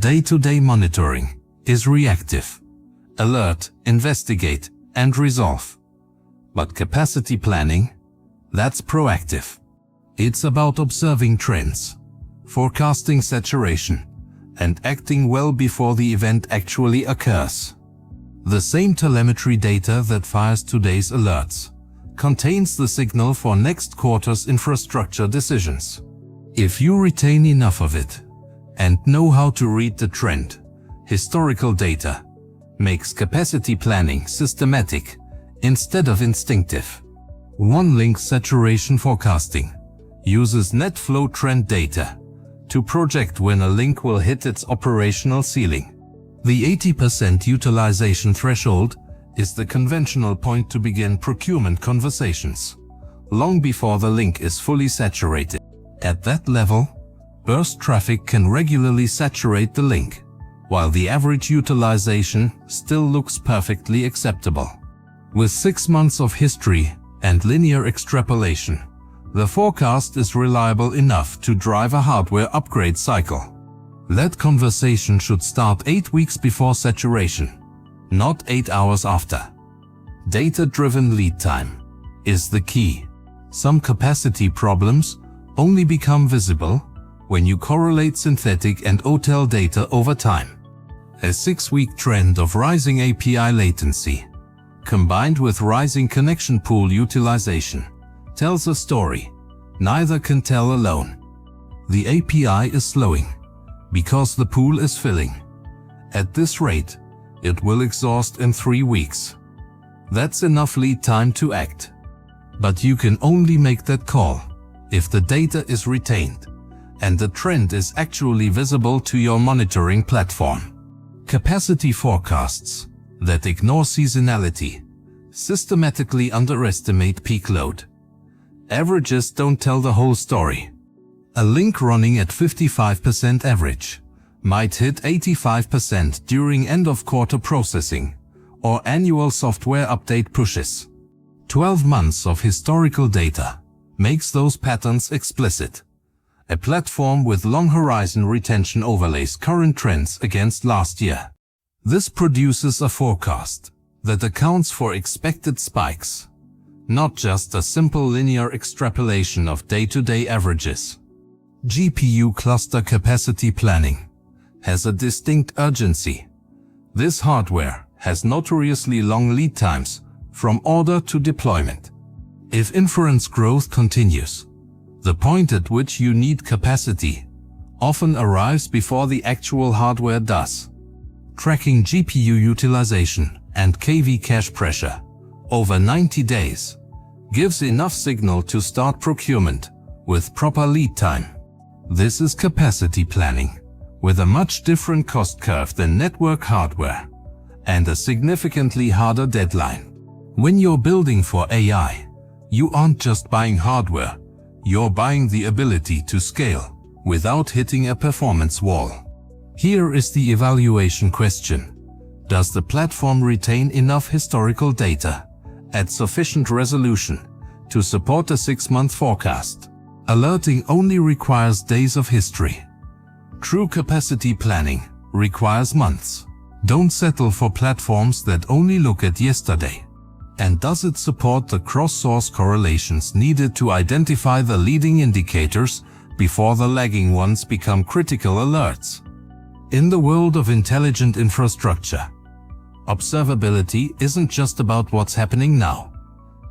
Day-to-day monitoring is reactive. Alert, investigate, and resolve. But capacity planning, that's proactive. It's about observing trends, forecasting saturation, and acting well before the event actually occurs. The same telemetry data that fires today's alerts contains the signal for next quarter's infrastructure decisions. If you retain enough of it and know how to read the trend, historical data makes capacity planning systematic instead of instinctive. OneLink saturation forecasting uses NetFlow trend data to project when a link will hit its operational ceiling. The 80% utilization threshold is the conventional point to begin procurement conversations, long before the link is fully saturated. At that level, burst traffic can regularly saturate the link, while the average utilization still looks perfectly acceptable. With 6 months of history and linear extrapolation, the forecast is reliable enough to drive a hardware upgrade cycle. That conversation should start 8 weeks before saturation, not 8 hours after. Data-driven lead time is the key. Some capacity problems only become visible when you correlate synthetic and OTel data over time. A 6-week trend of rising API latency, combined with rising connection pool utilization, tells a story neither can tell alone. The API is slowing because the pool is filling. At this rate, it will exhaust in 3 weeks. That's enough lead time to act. But you can only make that call if the data is retained and the trend is actually visible to your monitoring platform. Capacity forecasts that ignore seasonality systematically underestimate peak load. Averages don't tell the whole story. A link running at 55% average might hit 85% during end-of-quarter processing or annual software update pushes. 12 months of historical data makes those patterns explicit. A platform with long horizon retention overlays current trends against last year. This produces a forecast that accounts for expected spikes, not just a simple linear extrapolation of day-to-day averages. GPU cluster capacity planning has a distinct urgency. This hardware has notoriously long lead times from order to deployment. If inference growth continues, the point at which you need capacity often arrives before the actual hardware does. Tracking GPU utilization and KV cache pressure over 90 days gives enough signal to start procurement with proper lead time. This is capacity planning with a much different cost curve than network hardware and a significantly harder deadline. When you're building for AI, you aren't just buying hardware, you're buying the ability to scale without hitting a performance wall. Here is the evaluation question. Does the platform retain enough historical data at sufficient resolution to support a 6-month forecast? Alerting only requires days of history. True capacity planning requires months. Don't settle for platforms that only look at yesterday. And does it support the cross-source correlations needed to identify the leading indicators before the lagging ones become critical alerts? In the world of intelligent infrastructure, observability isn't just about what's happening now.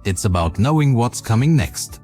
It's about knowing what's coming next.